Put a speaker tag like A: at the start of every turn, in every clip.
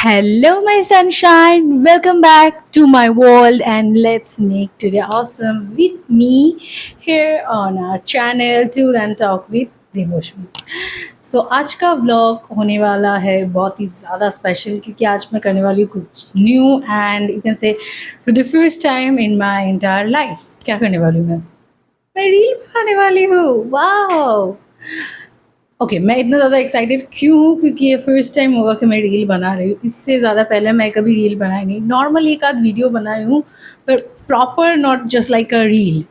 A: Hello, my sunshine. Welcome back to my world, and let's make today awesome with me here on our channel Tour and Talk with Devoshmi. सो आज का vlog होने वाला है बहुत ही ज़्यादा special क्योंकि आज मैं करने वाली हूँ कुछ new and you can say for the first time in my entire life. क्या करने वाली हूँ मैं रील बनाने वाली हूँ। वाह। ओके मैं इतना ज़्यादा एक्साइटेड क्यों हूँ क्योंकि ये फर्स्ट टाइम होगा कि मैं रील बना रही हूँ। इससे ज़्यादा पहले मैं कभी रील बनाई नहीं, नॉर्मल एक आध वीडियो बनाई हूँ पर proper not just like a reel.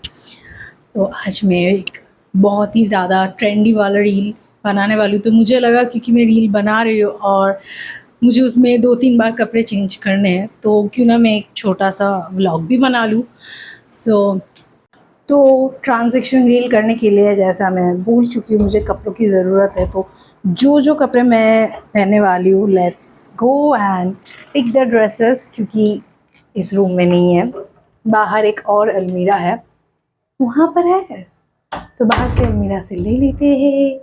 A: तो आज मैं एक बहुत ही ज़्यादा ट्रेंडी वाला रील बनाने वाली हूँ। तो मुझे लगा क्योंकि मैं रील बना रही हूँ और मुझे उसमें 2-3 बार कपड़े चेंज करने हैं तो क्यों ना मैं एक छोटा सा व्लॉग भी बना लूँ। सो तो ट्रांज़ैक्शन रील करने के लिए जैसा मैं भूल चुकी हूँ मुझे कपड़ों की ज़रूरत है, तो जो कपड़े मैं पहनने वाली हूँ let's go and pick the dresses क्योंकि इस रूम में नहीं है, बाहर एक और अलमीरा है, वहाँ पर है तो बाहर के अलमीरा से ले लेते हैं।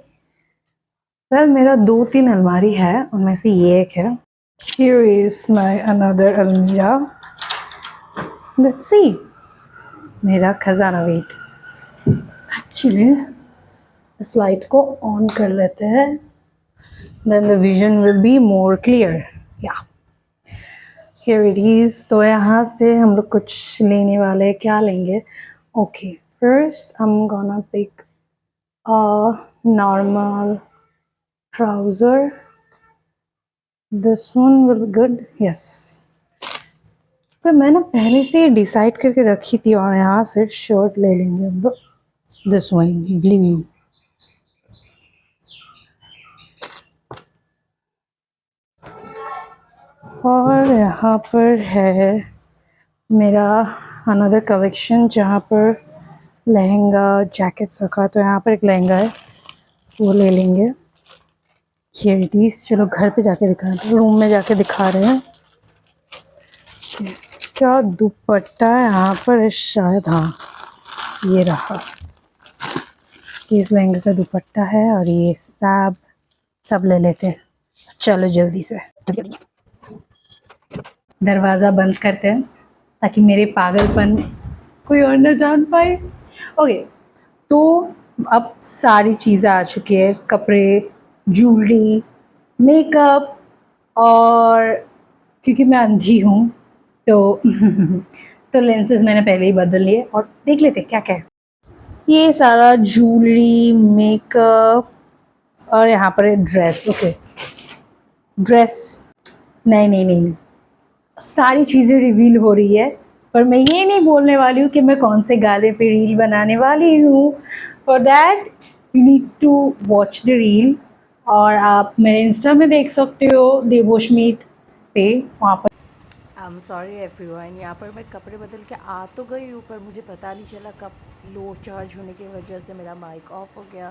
A: वेल मेरा 2-3 अलमारी है, उनमें से ये एक है। हियर इज़ माय अनदर अलमीरा। लेट्स सी मेरा खजाना वेट। एक्चुअली इस लाइट को ऑन कर लेते हैं, then the vision will be more clear. Yeah here it is. तो यहाँ से हम लोग कुछ लेने वाले हैं, क्या लेंगे? Okay first I am gonna pick a normal trouser, this one will be good. Yes पर मैं ना पहले से डिसाइड करके रखी थी और यहाँ से शर्ट ले लेंगे हम लोग, दिस वन ब्लू। और यहाँ पर है मेरा अनदर कलेक्शन जहाँ पर लहंगा जैकेट्स रखा है, तो यहाँ पर एक लहंगा है वो ले लेंगे। Here it is. चलो घर पे जाके दिखा रहे हैं, रूम में जाके दिखा रहे हैं। इसका दुपट्टा यहाँ पर है शायद, हाँ ये रहा, इस लहंगे का दुपट्टा है और ये सब ले लेते हैं। चलो जल्दी से दरवाज़ा बंद करते हैं ताकि मेरे पागलपन कोई और ना जान पाए। ओके तो अब सारी चीज़ें आ चुकी है, कपड़े, ज्वेलरी, मेकअप, और क्योंकि मैं अंधी हूँ तो तो लेंसेज मैंने पहले ही बदल लिए और देख लेते क्या क्या है। ये सारा ज्वेलरी, मेकअप और यहाँ पर ड्रेस। ओके ड्रेस, नहीं नहीं नहीं, सारी चीज़ें रिवील हो रही है पर मैं ये नहीं बोलने वाली हूँ कि मैं कौन से गाने पे रील बनाने वाली हूँ। For that you need to watch the reel, और आप मेरे इंस्टा में देख सकते हो देवोशमीत पे, वहाँ पर।
B: आई एम सॉरी एवरीवन, यहाँ पर मैं कपड़े बदल के आ तो गई हूँ पर मुझे पता नहीं चला कब लो चार्ज होने की वजह से मेरा माइक ऑफ हो गया।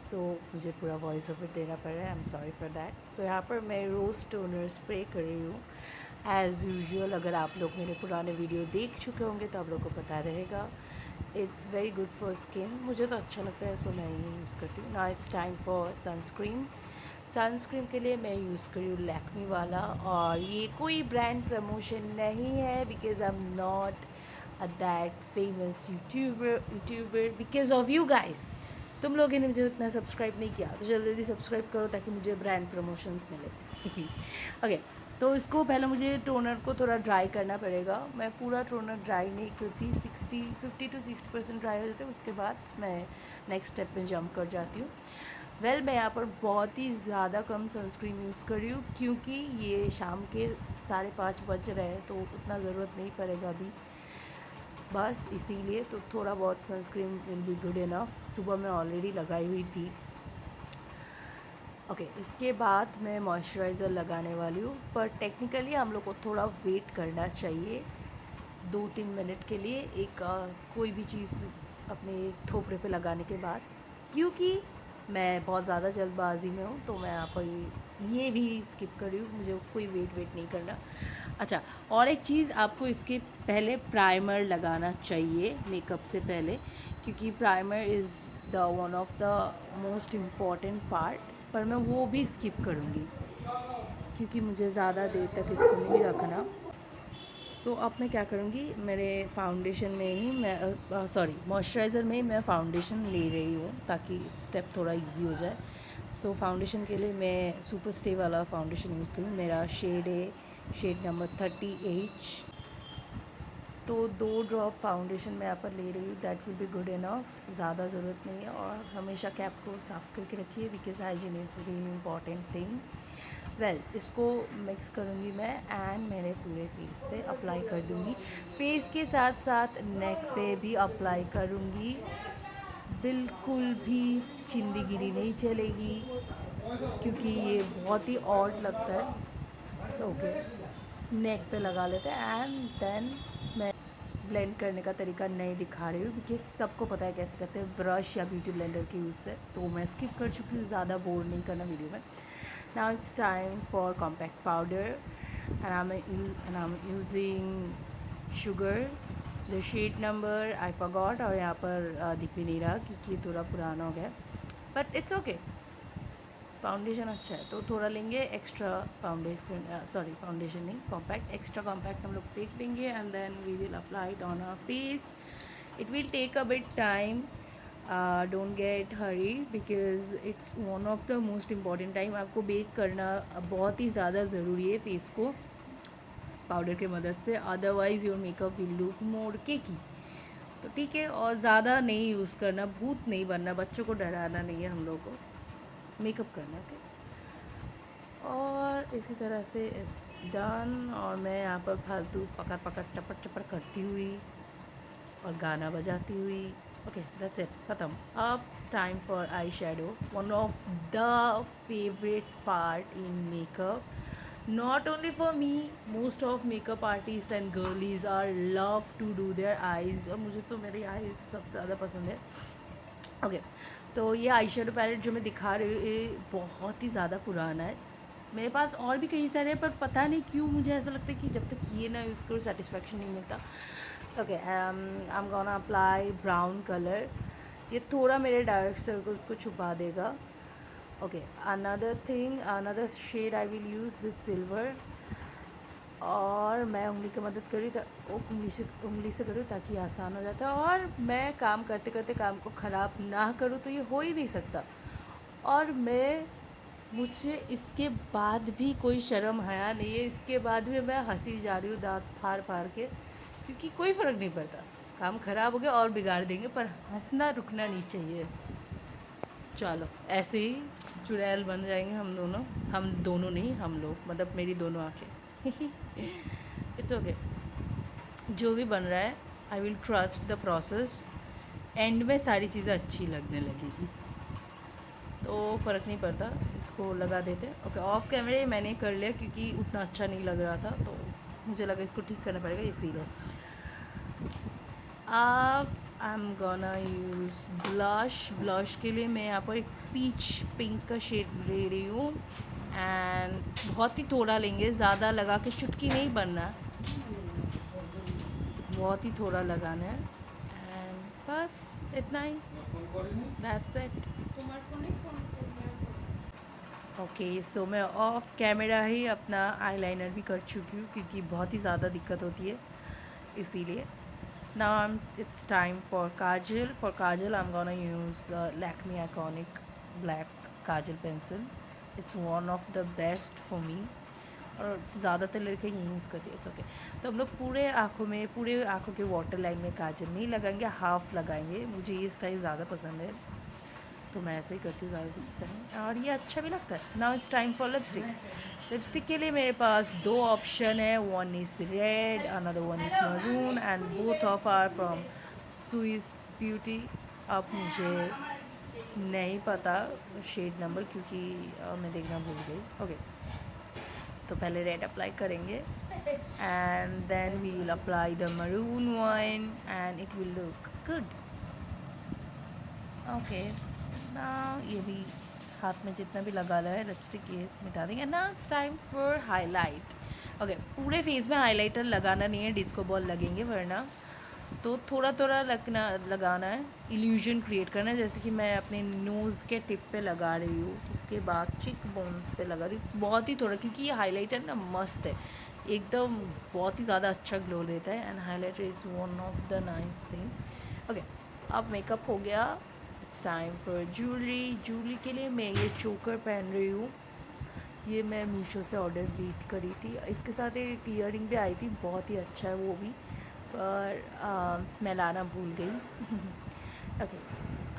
B: सो मुझे पूरा वॉइस ओवर देना पड़ रहा है, I am sorry for that. तो यहाँ पर मैं रोज़ टोनर स्प्रे कर रही हूँ एज़ यूजुअल। अगर आप लोग मेरे पुराने वीडियो देख चुके होंगे तो आप लोग को पता रहेगा। It's very good for skin, मुझे तो अच्छा लगता है सो मैं ही यूज़ करती हूँ। Now it's time for sunscreen. Sunscreen के लिए मैं यूज़ करी हूँ लैक्मी वाला, और ये कोई ब्रांड प्रमोशन नहीं है because I am not a that famous YouTuber because of you guys. तुम लोगों ने मुझे उतना सब्सक्राइब नहीं किया तो जल्दी जल्दी सब्सक्राइब करो ताकि मुझे ब्रांड प्रमोशंस मिले। ओके तो इसको पहले मुझे टोनर को थोड़ा ड्राई करना पड़ेगा। मैं पूरा टोनर ड्राई नहीं करती, 50 to 60% ड्राई हो जाते हैं, उसके बाद मैं नेक्स्ट स्टेप में जंप कर जाती हूँ। वेल मैं यहाँ पर बहुत ही ज़्यादा कम सनस्क्रीन यूज़ कर रही हूँ क्योंकि ये शाम के 5:30 बज रहे हैं तो उतना ज़रूरत नहीं पड़ेगा अभी, बस इसीलिए तो थोड़ा बहुत sunscreen will be good enough. सुबह मैं ऑलरेडी लगाई हुई थी। ओके इसके बाद मैं मॉइस्चराइज़र लगाने वाली हूँ, पर टेक्निकली हम लोग को थोड़ा वेट करना चाहिए 2-3 मिनट के लिए एक कोई भी चीज़ अपने ठोपरे पे लगाने के बाद, क्योंकि मैं बहुत ज़्यादा जल्दबाजी में हूँ तो मैं यहाँ पर ये भी स्किप कर रही हूँ, मुझे कोई वेट नहीं करना। अच्छा और एक चीज़, आपको इसके पहले प्राइमर लगाना चाहिए मेकअप से पहले, क्योंकि primer is the one of the most important part, पर मैं वो भी स्किप करूँगी। क्योंकि मुझे ज़्यादा देर तक इसको नहीं रखना। सो अब मैं क्या करूँगी, मेरे फाउंडेशन में ही मैं मॉइस्चराइज़र में ही मैं फाउंडेशन ले रही हूँ ताकि स्टेप थोड़ा इजी हो जाए। सो फाउंडेशन के लिए मैं सुपर स्टे वाला फाउंडेशन यूज़ करूँ। मेरा शेड है शेड नंबर 30H। तो 2 ड्रॉप फाउंडेशन मैं यहाँ पर ले रही हूँ, that will be good enough, ज़्यादा ज़रूरत नहीं है। और हमेशा कैप को साफ़ करके रखिए because hygiene is really important thing. Well, इसको मिक्स करूँगी मैं एंड मेरे पूरे फेस पे अप्लाई कर दूँगी। फेस के साथ साथ नेक पे भी अप्लाई करूँगी। बिल्कुल भी चिंदीगिरी नहीं चलेगी क्योंकि ये बहुत ही ऑड लगता है। तो ओके, नेक पे लगा लेते हैं एंड देन मैं ब्लेंड करने का तरीका नहीं दिखा रही हूँ क्योंकि सबको पता है कैसे करते हैं, ब्रश या ब्यूटी ब्लेंडर के यूज़ से। तो मैं स्किप कर चुकी हूँ, ज़्यादा बोर नहीं करना वीडियो में। Now it's time for compact powder and I am using Sugar. The shade number I forgot, और यहाँ पर दिख भी नहीं रहा क्योंकि थोड़ा पुराना हो गया, बट इट्स ओके। फाउंडेशन अच्छा है तो थोड़ा लेंगे एक्स्ट्रा फाउंडेशन, फाउंडेशन नहीं, कॉम्पैक्ट, एक्स्ट्रा कॉम्पैक्ट हम लोग फेंक देंगे and then we will apply it on our face. It will take a bit time, don't get hurry because it's one of the most important time. आपको bake करना बहुत ही ज़्यादा ज़रूरी है फेस को पाउडर की मदद से, otherwise your makeup will look more cakey. तो ठीक है, और ज़्यादा नहीं यूज़ करना, भूत नहीं बनना, बच्चों को डराना नहीं है हम लोग को, मेकअप करना। ओके, और इसी तरह से इट्स डन। और मैं यहाँ पर फालतू पकड़ पकड़ टपट टपट करती हुई और गाना बजाती हुई। ओके, दैट्स इट, ख़त्म। अब time for eye shadow, one of the favourite part in makeup, not only for me, most of makeup artist and girlies are love to do their eyes, और मुझे तो मेरी आईज़ सबसे ज़्यादा पसंद है। ओके, तो ये आई शेडो पैलेट जो मैं दिखा रही हूँ ये बहुत ही ज़्यादा पुराना है। मेरे पास और भी कई सारे हैं पर पता नहीं क्यों मुझे ऐसा लगता है कि जब तक ये ना यूज़ करो सेटिस्फेक्शन नहीं मिलता। Okay, I am gonna apply brown colour, ये थोड़ा मेरे डार्क सर्कल्स को छुपा देगा। Okay, another thing, another shade I will use this silver, और मैं उंगली की मदद करी तो उंगली से करूँ ताकि आसान हो जाता है, और मैं काम करते करते काम को ख़राब ना करूँ तो ये हो ही नहीं सकता। और मुझे इसके बाद भी कोई शर्म हया नहीं है, इसके बाद भी मैं हंसी जा रही हूँ दांत फाड़ फाड़ के, क्योंकि कोई फ़र्क नहीं पड़ता, काम ख़राब हो गया और बिगाड़ देंगे पर हंसना रुकना नहीं चाहिए। चलो ऐसे ही चुड़ैल बन जाएंगे हम दोनों नहीं, हम लोग, मतलब मेरी दोनों आँखें। इट्स ओके, जो भी बन रहा है I will trust the process, and में सारी चीज़ें अच्छी लगने लगेगी तो फ़र्क नहीं पड़ता। इसको लगा देते। ओके, ऑफ कैमरे मैंने कर लिया क्योंकि उतना अच्छा नहीं लग रहा था, तो मुझे लगा इसको ठीक करना पड़ेगा इसीलिए। अब आई एम गोना यूज़ ब्लश के लिए मैं यहाँ पर एक पीच पिंक का शेड ले रही हूँ एंड बहुत ही थोड़ा लेंगे, ज़्यादा लगा के चुटकी नहीं बनना, बहुत ही थोड़ा लगाना है एंड बस इतना ही, दैट्स इट। ओके, सो मैं ऑफ कैमरा ही अपना आईलाइनर भी कर चुकी हूँ क्योंकि बहुत ही ज़्यादा दिक्कत होती है इसीलिए। Now it's time for Kajal. For Kajal I am gonna use Lakme iconic black Kajal pencil, it's one of the best for me, और ज़्यादातर लड़के यही यूज़ करते हैं। इट्स ओके, तो हम लोग पूरे आँखों के वाटर लाइन में काजल नहीं लगाएंगे, हाफ़ लगाएंगे। मुझे ये स्टाइल ज़्यादा पसंद है तो मैं ऐसे ही करती हूँ ज़्यादा से, और ये अच्छा भी लगता है। Now it's time for lipstick. Lipstick के लिए मेरे पास 2 ऑप्शन है, one is red, another one is maroon, and both of are from Swiss Beauty. अब मुझे नहीं पता शेड नंबर क्योंकि मैं देखना भूल गई। ओके, तो पहले रेड अप्लाई करेंगे and then we will apply the maroon one and it will look good. Okay, ना ये भी हाथ में जितना भी लगा रहा है लिपस्टिक ये मिटा देंगे। ना it's time for highlight. Okay, पूरे फेस में हाइलाइटर लगाना नहीं है, डिस्को बॉल लगेंगे वरना तो थोड़ा थोड़ा लगाना है, इल्यूजन क्रिएट करना है, जैसे कि मैं अपने नोज़ के टिप पे लगा रही हूँ, उसके बाद चिक बोन्स पे लगा रही हूँ, बहुत ही थोड़ा, क्योंकि ये हाइलाइटर ना मस्त है एकदम, बहुत ही ज़्यादा अच्छा ग्लो देता है, and highlighter is one of the nice thing. Okay, अब मेकअप हो गया, it's time for jewellery. Jewellery के लिए मैं ये चोकर पहन रही हूँ, ये मैं मीशो से ऑर्डर भी करी थी, इसके साथ एक ईयरिंग भी आई थी, बहुत ही अच्छा है वो भी, पर मैं लाना भूल गई। ओके,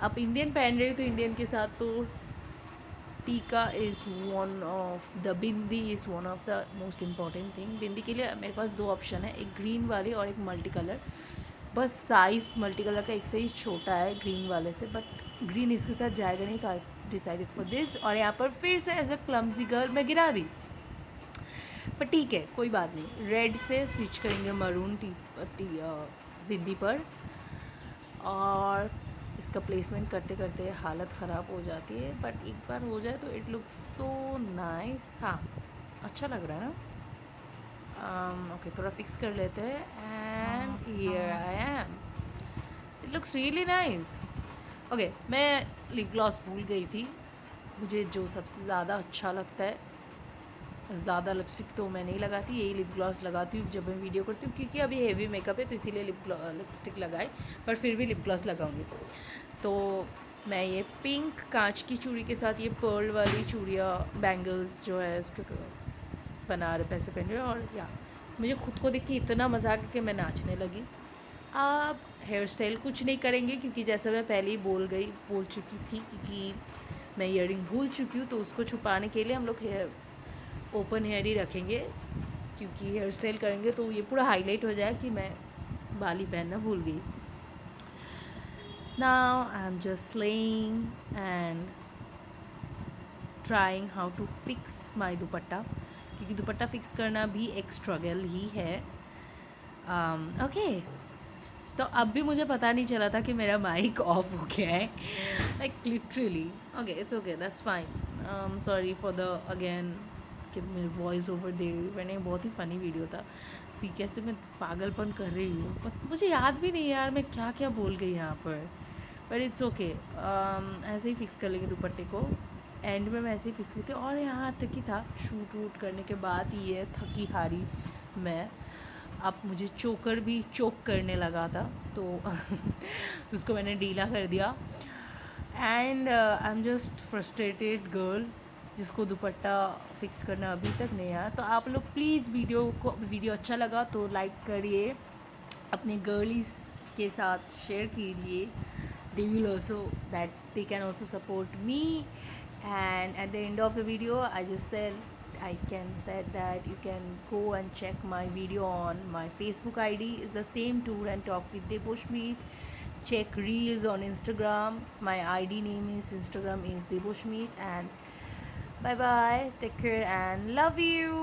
B: आप इंडियन पहन रहे हो तो इंडियन के साथ तो tika is one of the, bindi is one of the most important thing. Bindi के लिए मेरे पास दो ऑप्शन है, एक ग्रीन वाली और एक मल्टी कलर। बस साइज़ मल्टी कलर का एक साइज़ छोटा है ग्रीन वाले से, बट ग्रीन इसके साथ जाएगा नहीं, तो आई डिसाइडेड फॉर दिस। और यहाँ पर फिर से एज अ क्लम्जी गर्ल मैं गिरा दी, पर ठीक है कोई बात नहीं, रेड से स्विच करेंगे मरून बिंदी पर। और इसका प्लेसमेंट करते करते हालत ख़राब हो जाती है, बट एक बार हो जाए तो इट लुक्स सो नाइस। हाँ, अच्छा लग रहा है ना। ओके, थोड़ा फिक्स कर लेते हैं, and here I am, it looks really nice. Okay, मैं लिप ग्लॉस भूल गई थी, मुझे जो सबसे ज़्यादा अच्छा लगता है, ज़्यादा लिपस्टिक तो मैं नहीं लगाती, यही लिप ग्लॉस लगाती हूँ जब मैं वीडियो करती हूँ, क्योंकि अभी हेवी मेकअप है तो इसीलिए लिपस्टिक लगाई, पर फिर भी लिप ग्लॉस लगाऊंगी। तो मैं ये पिंक कांच की चूड़ी के साथ ये पर्ल वाली चूड़ियाँ, बैंगल्स जो है इसके बना रहे, पैसे पहन रहे, और या मुझे खुद को देख के इतना मज़ा आ गया कि मैं नाचने लगी। आप हेयर स्टाइल कुछ नहीं करेंगे, क्योंकि जैसा मैं पहले ही बोल चुकी थी, क्योंकि मैं ईयरिंग भूल चुकी हूँ, तो उसको छुपाने के लिए हम लोग हेयर ओपन हेयर ही रखेंगे, क्योंकि हेयर स्टाइल करेंगे तो ये पूरा हाईलाइट हो जाए कि मैं बाली पहनना भूल गई। Now I am just laying and trying how to fix my dupatta, क्योंकि दुपट्टा फिक्स करना भी एक स्ट्रगल ही है। ओके, तो अब भी मुझे पता नहीं चला था कि मेरा माइक ऑफ हो गया है, like literally. Okay, it's okay, that's fine. Sorry for the again कि मैं वॉइस ओवर दे रही हूँ, मैंने बहुत ही फ़नी वीडियो था, सी कैसे मैं पागलपन कर रही हूँ, पर मुझे याद भी नहीं यार मैं क्या क्या बोल गई यहाँ पर इट्स ओके। ऐसे ही फिक्स कर लेंगे दुपट्टे को, एंड में मैं ऐसे ही फिक्स करके, और यहाँ तक ही था, शूट वूट करने के बाद ये थकी हारी मैं, अब मुझे चोकर भी चोक करने लगा था, तो उसको मैंने ढीला कर दिया, and I am just frustrated girl जिसको दुपट्टा फिक्स करना अभी तक नहीं आया। तो आप लोग प्लीज़ वीडियो अच्छा लगा तो लाइक करिए, अपने गर्लीज के साथ शेयर कीजिए, they will also that they can also support me, and at the end of the video I can said that you can go and check my video on my Facebook ID is the same, Tour and Talk with Deboshmeet. Check reels on Instagram, my ID name is Instagram is Deboshmeet, and bye bye, take care and love you.